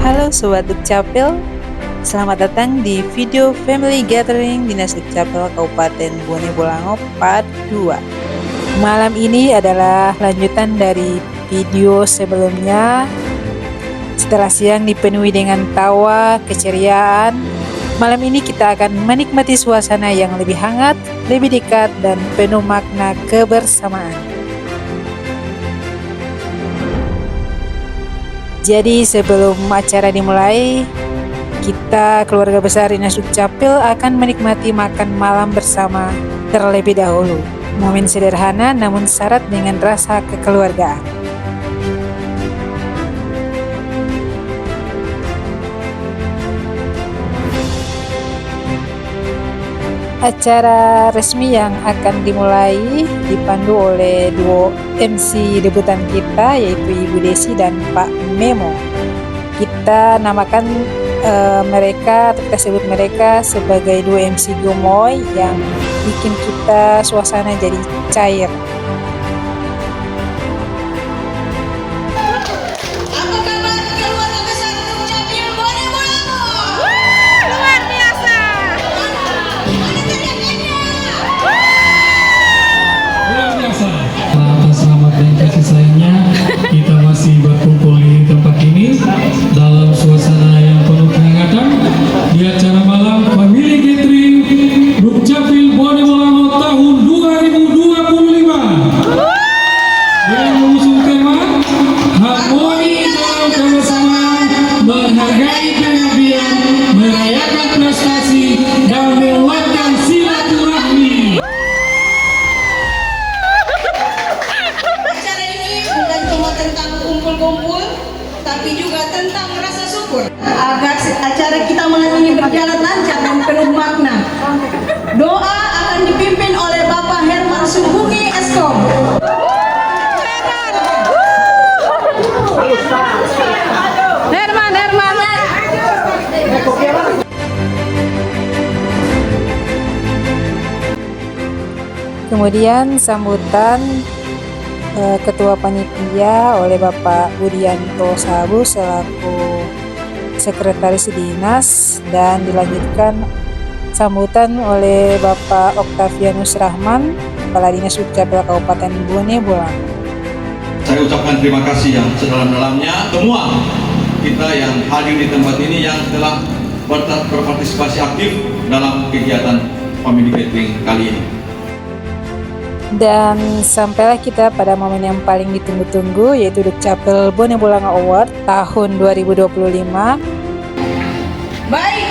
Halo Sobat Dukcapil, selamat datang di video Family Gathering Dinas Dukcapil Kabupaten Bone Bolango Part 2. Malam ini adalah lanjutan dari video sebelumnya. Setelah siang dipenuhi dengan tawa, keceriaan, malam ini kita akan menikmati suasana yang lebih hangat, lebih dekat, dan penuh makna kebersamaan. Jadi sebelum acara dimulai, kita keluarga besar Dinas Dukcapil akan menikmati makan malam bersama terlebih dahulu. Momen sederhana namun syarat dengan rasa kekeluargaan. Acara resmi yang akan dimulai dipandu oleh duo MC debutan kita, yaitu Ibu Desi dan Pak Memo. Kita namakan mereka, atau kita sebut mereka sebagai duo MC Gemoy yang bikin kita suasana jadi cair. Kita masih berkumpul di tempat ini dalam suasana yang penuh kehangatan di acara malam Family Gathering Dukcapil Bone Bolango tahun 2025 yang mengusung tema harmoni dalam kebersamaan, menghargai pengabdian, merayakan prestasi, dan menguatkan silaturahmi. Tentang kumpul-kumpul, tapi juga tentang rasa syukur agar acara kita malam ini berjalan lancar dan penuh makna. Doa akan dipimpin oleh Bapak Herman Subungi Eskom. Herman. Kemudian sambutan Ketua Panitia oleh Bapak Budianto Sabu selaku Sekretaris Dinas, dan dilanjutkan sambutan oleh Bapak Oktavianus Rahman, Kepala Dinas Dukcapil Kabupaten Bone Bolango. Saya ucapkan terima kasih yang sedalam-dalamnya semua kita yang hadir di tempat ini yang telah berpartisipasi aktif dalam kegiatan Family Gathering kali ini. Dan sampailah kita pada momen yang paling ditunggu-tunggu, yaitu Dukcapil Bone Bolango Award tahun 2025. Baik,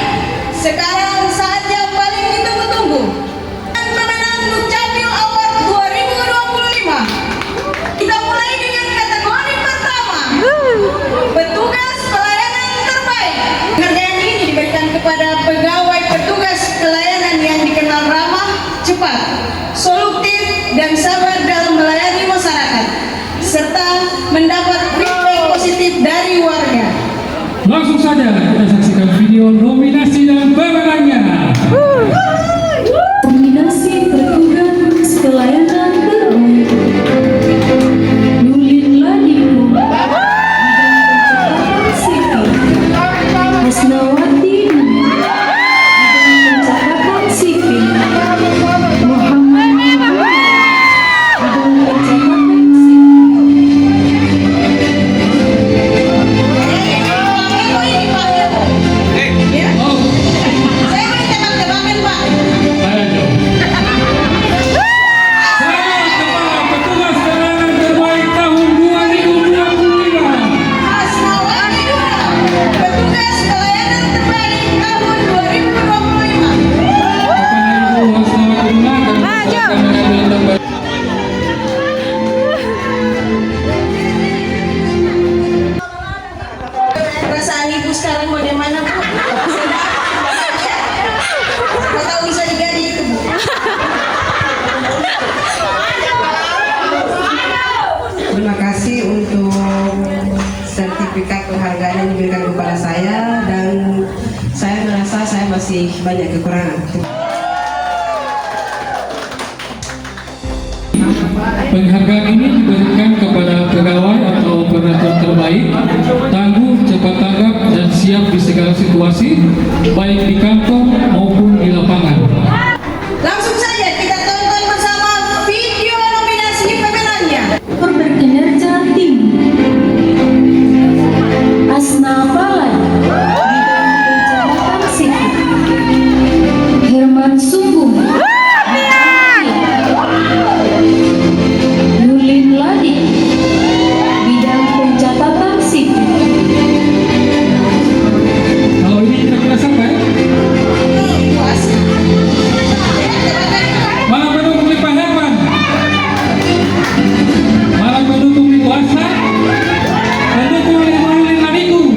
sekarang saat yang paling ditunggu-tunggu. Pemenang Dukcapil Award 2025. Kita mulai dengan kategori pertama. Petugas pelayanan terbaik. Penghargaan ini diberikan kepada pegawai petugas pelayanan yang dikenal ramah, cepat, solutif, dan sabar dalam melayani masyarakat, serta mendapat feedback positif dari warga. Langsung saja kita saksikan video nominasi dan pemenangnya. Nominasi petugas pelayanan terbaik: Nulin Ladiko, bidang pencatatan sipil; Hasnawati, bidang pencatatan sipil; Muhammad, bidang pencatatan Perasaan ibu sekarang bagaimana, Bu? Atau bisa diganti itu, Bu? Terima kasih untuk sertifikat penghargaan yang diberikan kepada saya, dan saya merasa saya masih banyak kekurangan. Penghargaan ini diberikan kepada pegawai atau operator terbaik, tangguh, cepat tanggap, dan siap di segala situasi, baik di kantor maupun di lapangan. Langsung saja kita tonton bersama video nominasi pemenangnya. Berkinerja tinggi. Asna Palay, bidang pencatatan sipil. Herman Sungguh, Yulin Ladi, bidang pencatatan sipil. Kalau ini kira-kira siapa ya? Puas. Malam mendukung Pak Herman, malam mendukung Ibu Asa, mendukung Ibu Yulin Ladiku,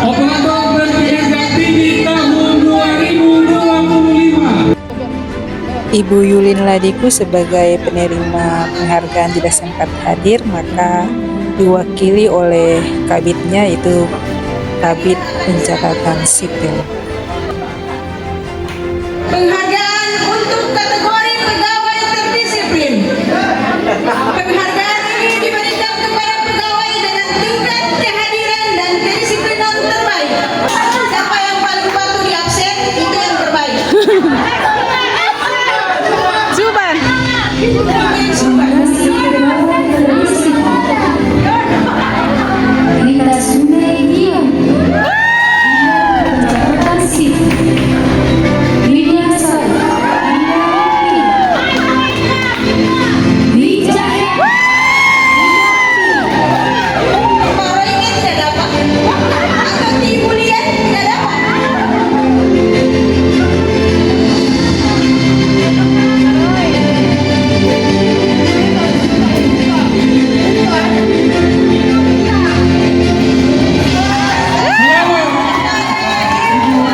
operator berkinerja tinggi tahun 2025. Ibu Yulin Ladiku sebagai penerima penghargaan tidak sempat hadir, maka diwakili oleh kabitnya, yaitu Kabit Pencatatan Sipil. Penghargaan untuk kategori pegawai terdisiplin. Penghargaan ini diberikan kepada pegawai dengan tingkat kehadiran dan kedisiplinan terbaik. Siapa yang paling patuh di absen, itu yang terbaik. Suban. Nominasi pegawai terdisiplin. Rita Sunaidian, bidang pencatatan sipil. Widya Sari, bidang Pak Royke tidak dapat. Atau Ibu Lian tidak dapat.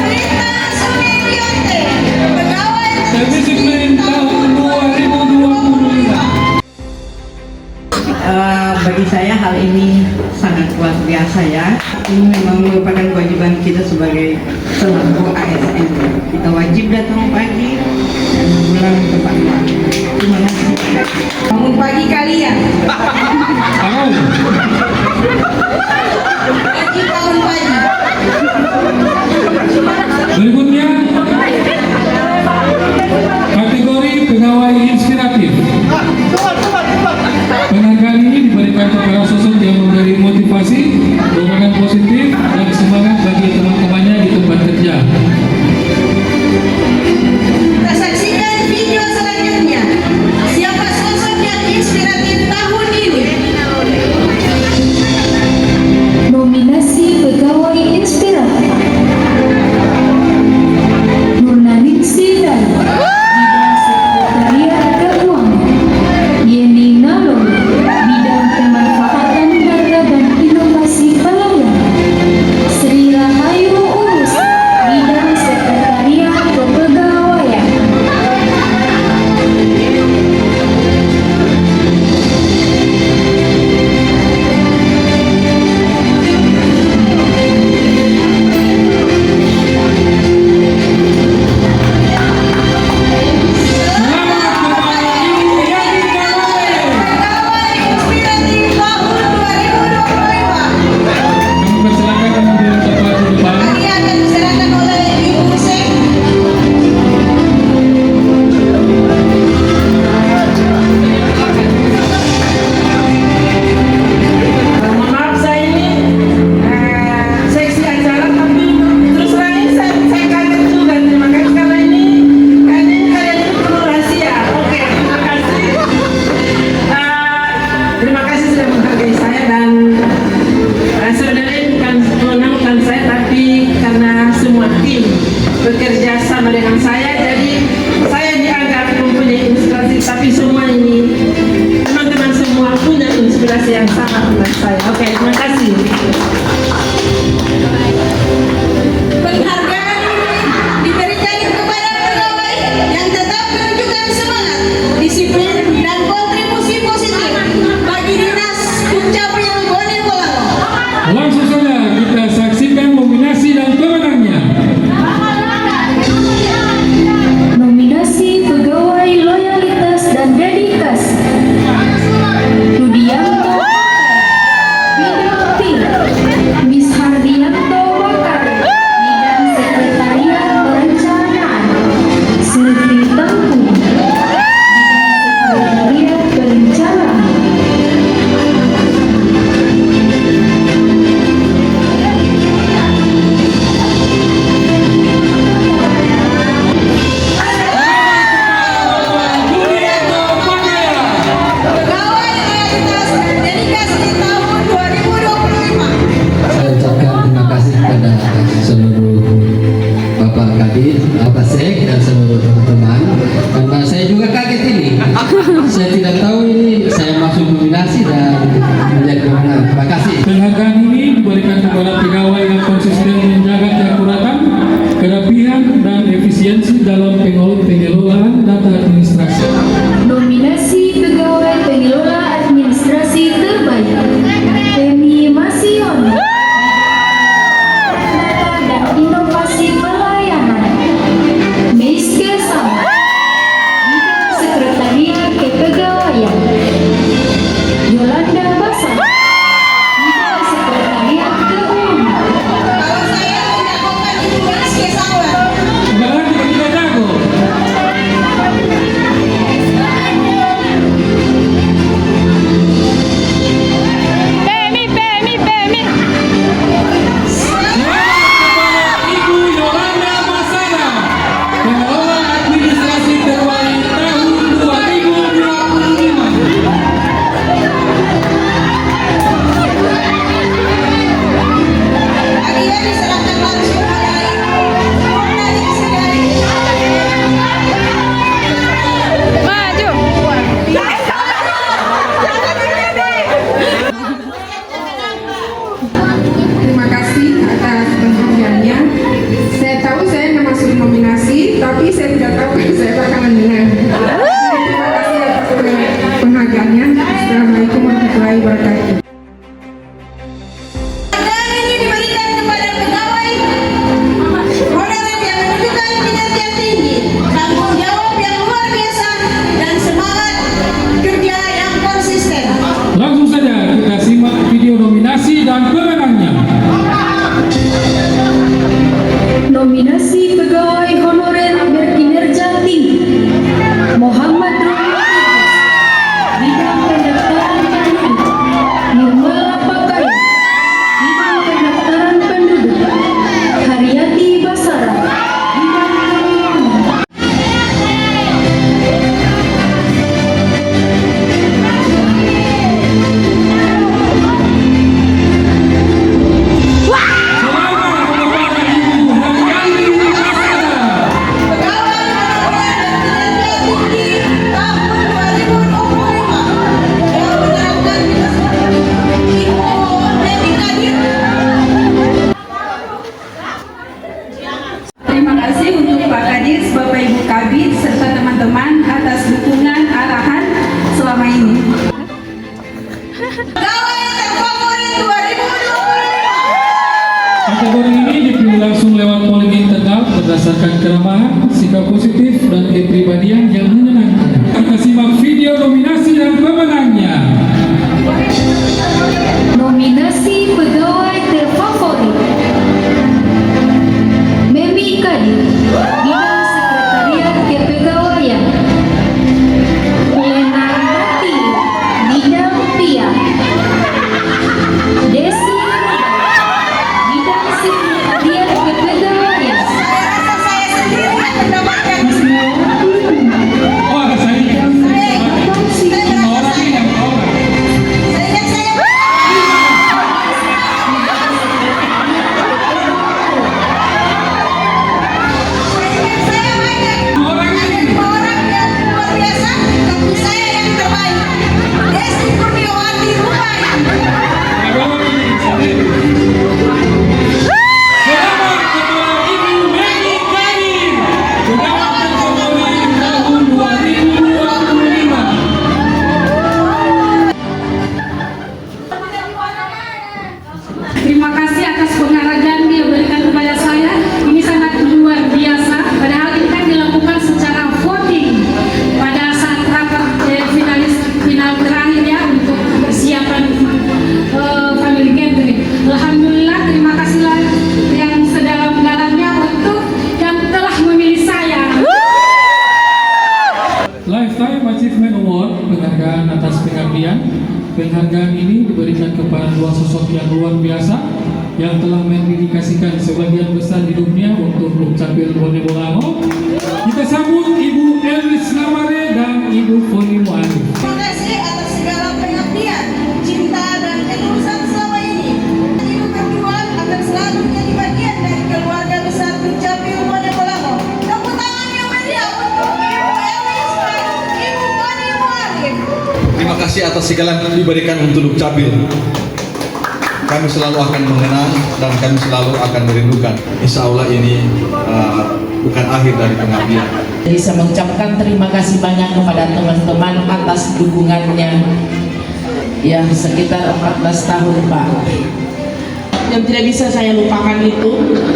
Rita Sunedionte, pegawai Terdisiplin tahun 2025. Bagi saya hal ini sangat luar biasa ya. Ini memang merupakan kewajiban kita sebagai selaku ASN. Kita wajib datang pagi dan pulang tepat waktu. Terima kasih. bangun pagi kalian. Tahu. Wajib bangun pagi. Berikutnya kategori pegawai inspiratif. Penghargaan ini diberikan kepada sosok yang memberi motivasi, dorongan positif, dan semangat bagi teman-temannya di tempat kerja. Kita saksikan video selanjutnya. Siapa sosok yang inspiratif tahun ini? nominasi pegawai inspiratif. seluruh Bapak Kadin, Bapak Sek, dan seluruh teman-teman. Karena saya juga kaget ini. Saya tidak tahu ini saya masuk nominasi dan menjadi pemenang. Terima kasih. Penghargaan ini diberikan kepada pegawai yang konsisten menjaga keakuratan, kerapihan, dan efisiensi dalam pengelolaan data administrasi. Nominasi pegawai pengelola administrasi terbaik Femi Masion Data dan Inovasi Pelayanan Miske Sama Bidang Sekretariat Kepegawaian Yolanda Basa Bidang Sekretariat Keuangan. Kalau saya menjagokan Ibu Rizky Sawa. Berarti kita jago. Ibu Yolanda Masana, pengelola administrasi terbaik tahun 2025. Hadiah diserahkan langsung pada Ibu Nadine Segari. Terima kasih atas penghargaannya. Saya tahu saya masuk nominasi, tapi saya tidak tahu kalau saya bakalan menang. Terima kasih atas penghargaannya. Assalamualaikum warahmatullahi wabarakatuh. Penghargaan ini diberikan kepada pegawai honorer yang menunjukkan kinerja tinggi, tanggung jawab yang luar biasa, dan semangat kerja yang konsisten. Langsung saja kita simak video nominasi dan pemenangnya. Nominasi pegawai honorer berkinerja tinggi Muhammad Roni Bidang Pendaftaran Penduduk Nirmala Pakari Bidang Pendaftaran Penduduk Haryati Basara Bidang Keuangan. Selamat kepada Ibu Haryati Basara. Pegawai honorer berkinerja tinggi tahun 2025 yang menerapkan Ibu Dewi Kadir. Terima kasih untuk Pak Kadis, Bapak Ibu Kabit, serta teman-teman atas dukungan arahan selama ini. Pegawai terfavorit 2025. Kategori ini dipilih langsung lewat polling internal berdasarkan keramahan, sikap positif, dan kepribadian yang menyenangkan. Kita simak video nominasi dan pemenangnya. Nominasi pegawai terfavorit Memi Kadir Bidang Sekretariat Kepegawaian Lena Rati Bidang PIA Desi Bidang Sekretariat Kepegawaian Saya rasa saya sendiri yang mendapatkan. Oh, ada saya. Saya Semua orang ini yang orang. saya ingat saya saya banyak Orang ini. orang yang luar biasa, tapi saya yang terbaik. Desi Kurniawati Rupai. Selamat kepada Ibu Memi Kadir, pegawai terfavorit tahun 2025. Terima kasih atas penghargaan yang diberikan kepada saya. Ini sangat luar biasa. Padahal ini kan dilakukan secara voting pada saat rapat final terakhir ya untuk persiapan family gathering. Alhamdulillah, terima kasihlah yang sedalam-dalamnya untuk yang telah memilih saya. Lifetime Achievement Award, penghargaan atas pengabdian. Penghargaan ini diberikan kepada dua sosok yang luar biasa yang telah mendedikasikan sebagian besar hidupnya untuk Dukcapil Bone Bolango. Kita sambut Ibu Elvis Namare dan Ibu Foni Mu'adu. Terima kasih atas segala pengabdian, cinta, dan ketulusan selama ini. Ibu berdua akan selalu menjadi bagian dan keluarga besar Dukcapil Bone Bolango. Tepuk tangan yang meriah untuk Ibu Elis dan Ibu Boni Muarif. Terima kasih atas segala yang diberikan untuk Dukcapil. Kami selalu akan mengenang dan kami selalu akan merindukan. Insya Allah ini bukan akhir dari pengabdian. Jadi saya mengucapkan terima kasih banyak kepada teman-teman atas dukungannya yang sekitar 14 tahun Pak. Yang tidak bisa saya lupakan itu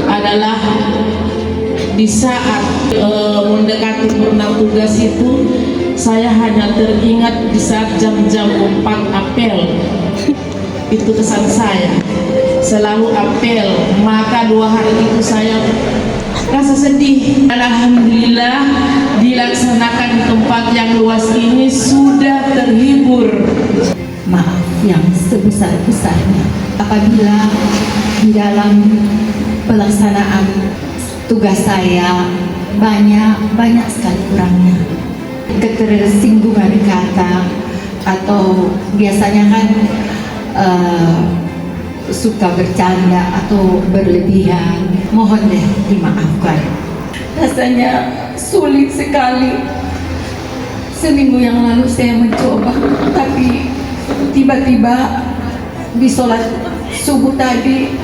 adalah di saat mendekati purna tugas itu, saya hanya teringat di saat jam-jam 4 apel. Itu kesan saya, selalu apel, maka 2 hari itu saya rasa sedih. Alhamdulillah dilaksanakan di tempat yang luas ini sudah terhibur. Maaf yang sebesar-besarnya apabila di dalam pelaksanaan tugas saya banyak sekali kurangnya, ketersinggungan kata atau biasanya kan suka bercanda atau berlebihan, mohon deh dimaafkan. Rasanya sulit sekali. Seminggu yang lalu saya mencoba, tapi tiba-tiba di sholat subuh tadi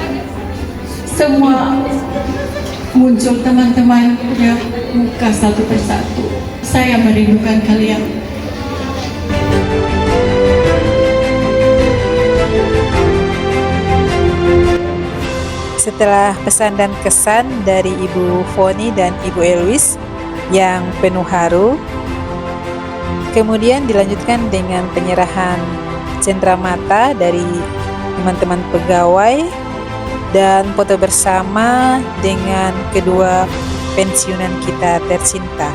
semua muncul teman-teman punya muka satu persatu. Saya merindukan kalian. Setelah pesan dan kesan dari Ibu Foni dan Ibu Elis yang penuh haru, kemudian dilanjutkan dengan penyerahan cenderamata dari teman-teman pegawai dan foto bersama dengan kedua pensiunan kita tercinta.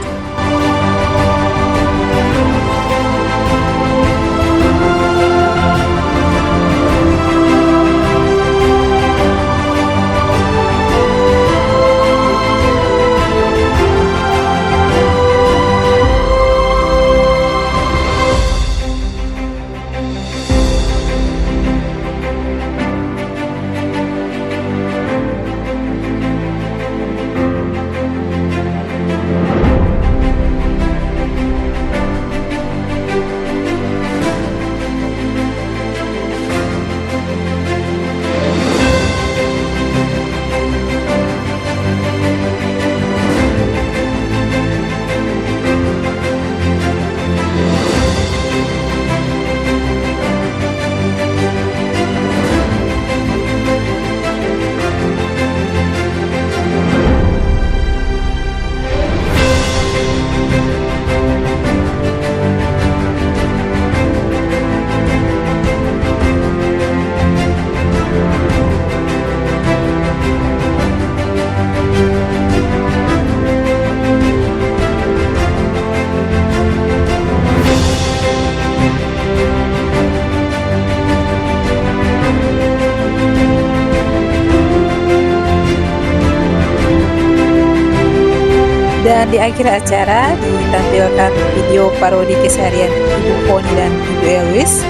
Dan di akhir acara ditampilkan video parodi keseharian Ibu Foni dan Ibu Elis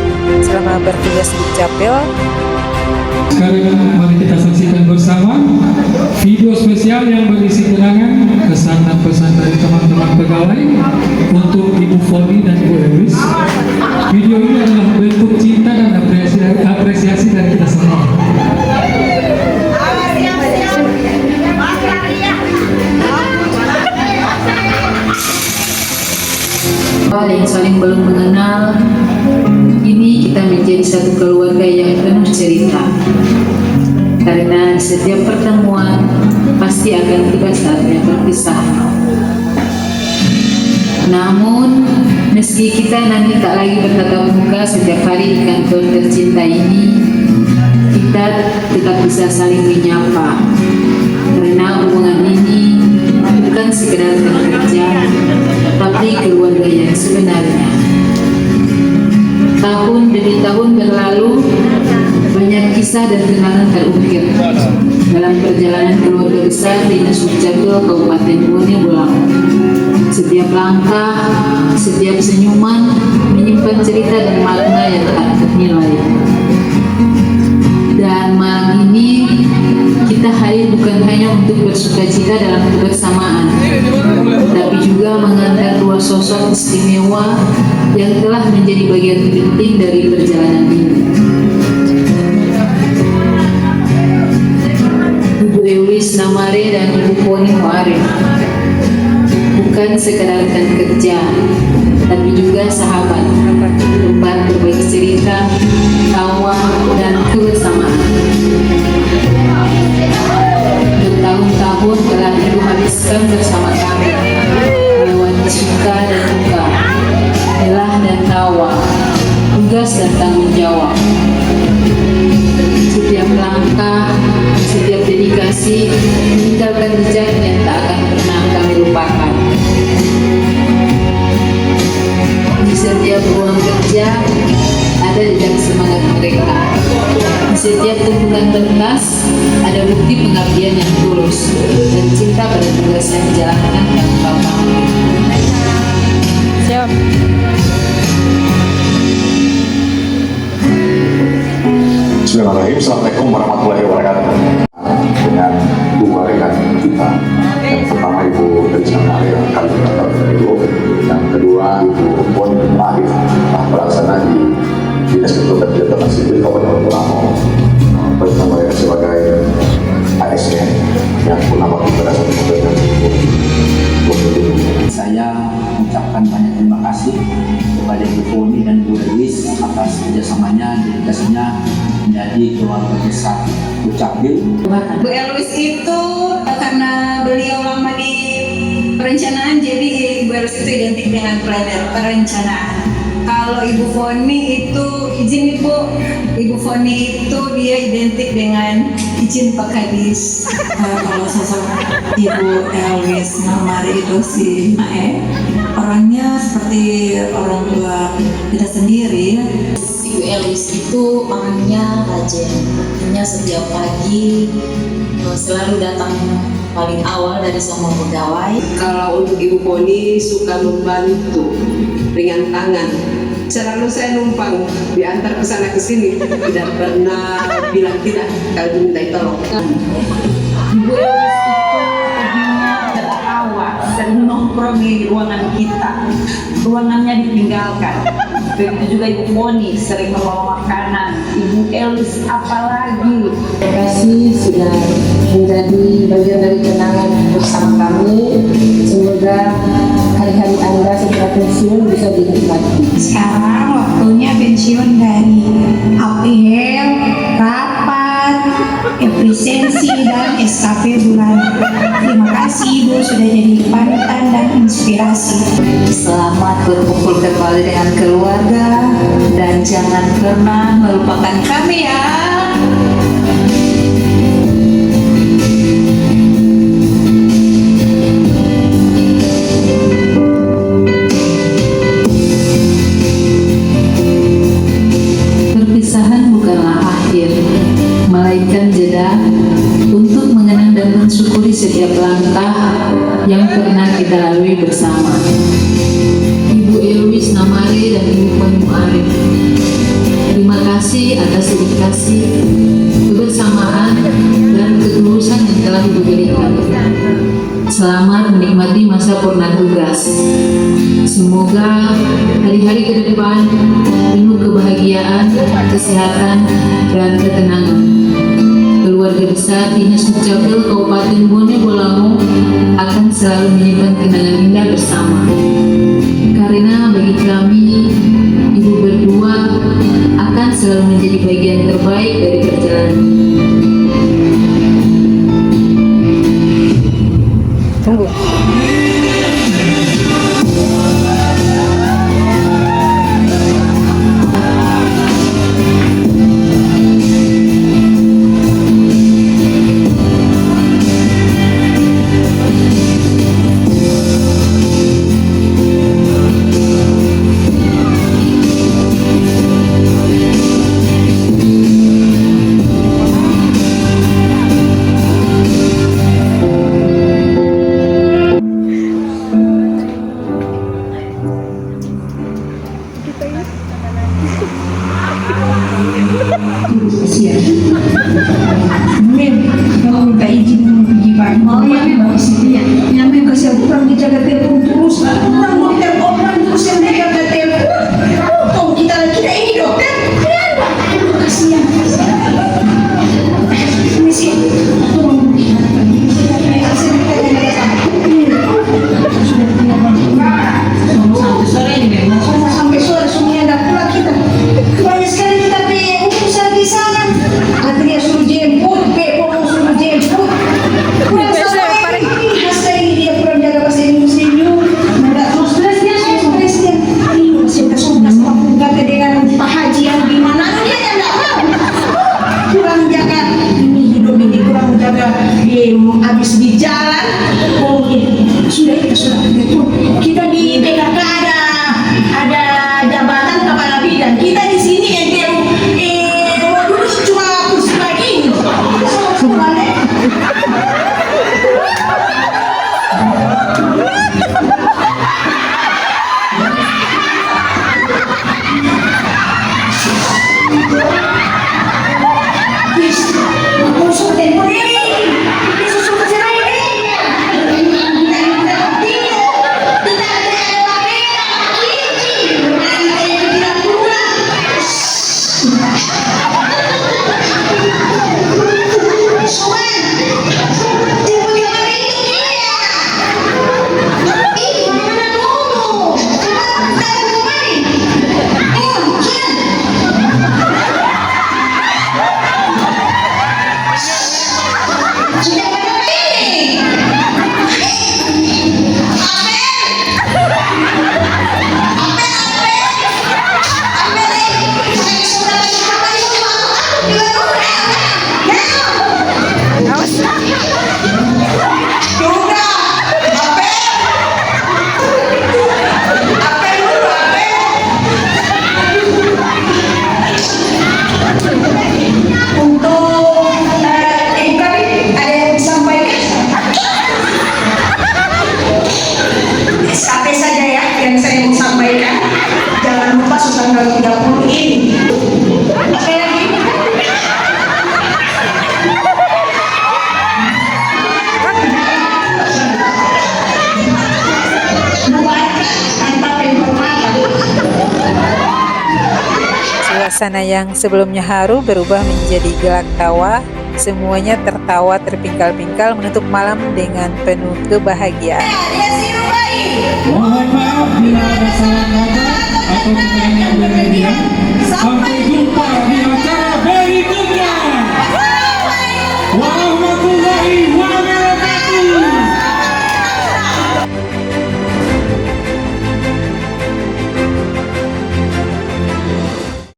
selama bertugas di Dukcapil. Sekarang mari kita saksikan bersama video spesial yang berisi kenangan, kesan dan pesan dari teman-teman pegawai untuk Ibu Foni dan Ibu Elis. Video ini adalah bentuk cinta dan apresiasi dari kita semua. Yang saling belum mengenal, ini kita menjadi satu keluarga yang penuh cerita. Karena setiap pertemuan pasti akan tiba saatnya berpisah. Namun, meski kita nanti tak lagi bertatap muka setiap hari di kantor tercinta ini, kita tetap bisa saling menyapa. Karena hubungan ini bukan sekedar teman kerja, tapi keluarga yang sebenarnya. Tahun demi tahun berlalu, banyak kisah dan kenangan terukir dalam perjalanan keluarga besar Dinas Dukcapil Kabupaten Bone Bolango. Setiap langkah, setiap senyuman menyimpan cerita dan makna yang tak ternilai. Dan malam ini kita hadir bukan hanya untuk bersukacita dalam kebersamaan, tapi juga mengantar dua sosok istimewa yang telah menjadi bagian penting dari perjalanan ini. Ibu Eulis Namare dan Ibu Poni Muarif bukan sekadar rekan kerja, tapi juga sahabat, tempat berbagi cerita, tawa, dan kebersamaan. Bertahun-tahun telah Ibu habiskan bersama kami, melewati suka dan duka, lelah dan tawa, tugas dan tanggung jawab. Setiap langkah, setiap dedikasi meninggalkan jejak yang tak akan pernah kami lupakan. Di setiap ruang kerja ada jejak semangat mereka. Di setiap tumpukan kertas ada bukti pengabdian yang tulus dan cinta pada tugas yang dijalankan tanpa pamrih. Siap. Bismillahirrahmanirrahim. Assalamualaikum warahmatullahi wabarakatuh. Dengan dua rekan kita, yang pertama Ibu Eulis Namare yang kali kita dulu, yang kedua Ibu Poni Muarif, pelaksana di Dinas Ketenagakerjaan Sipil Kabupaten Bolango, bersama sebagai ASN yang pernah waktu berasal dari Saya mengucapkan banyak terima kasih kepada Ibu Poni dan Bu Eulis atas kerjasamanya, dedikasinya menjadi keluarga besar Dukcapil. Bu Eulis itu karena beliau lama di perencanaan, jadi Ibu Eulis itu identik dengan perencanaan. Kalau Ibu Poni itu izin Ibu Poni itu dia identik dengan izin Pak Kadis. Kalau sosok Ibu Eulis Namare itu si orangnya seperti orang tua kita sendiri. Ibu Eulis itu orangnya rajin, artinya setiap pagi selalu datang paling awal dari semua pegawai. Kalau untuk Ibu Poni suka membantu ringan tangan. Selalu saya numpang diantar ke sana ke sini, tidak pernah bilang tidak kalau diminta tolong. Ibu Eulis itu terawat, sering nongkrong di ruangan kita, ruangannya ditinggalkan. Begitu juga Ibu Poni sering membawa makanan. Ibu Eulis apalagi. Terima kasih sudah menjadi bagian dari kenangan bersama kami. Semoga hari-hari Anda setelah pensiun bisa dinikmati. Sekarang waktunya pensiun dari APL, rapat, efisiensi, dan SKP bulan. Terima kasih Ibu sudah jadi panutan dan inspirasi. Selamat berkumpul kembali dengan keluarga dan jangan pernah melupakan kami ya. Perpisahan bukanlah akhir, melainkan jeda untuk mengenang dan mensyukuri setiap langkah yang pernah kita lalui bersama. Ibu Eulis Namare dan Ibu Poni Muarif, terima kasih atas dedikasi, kebersamaan, dan ketulusan yang telah Ibu berikan. Selamat menikmati masa purna tugas. Semoga hari-hari ke depan penuh kebahagiaan, kesehatan, dan ketenangan. Keluarga besar Dinas Dukcapil Kabupaten Bone Bolango akan selalu menyimpan kenangan indah bersama. Karena bagi kami, Ibu berdua akan selalu menjadi bagian terbaik dari perjalanan ini. habis di jalan. Oh iya, sudah kita di PKK ada jabatan kepala bidang. Kita di sini dulu cuma kursi begini. Suasana yang sebelumnya haru berubah menjadi gelak tawa. Semuanya tertawa terpingkal-pingkal menutup malam dengan penuh kebahagiaan. Mohon maaf bila ada salah kata atau kekurangan yang berlebihan. Sampai jumpa di acara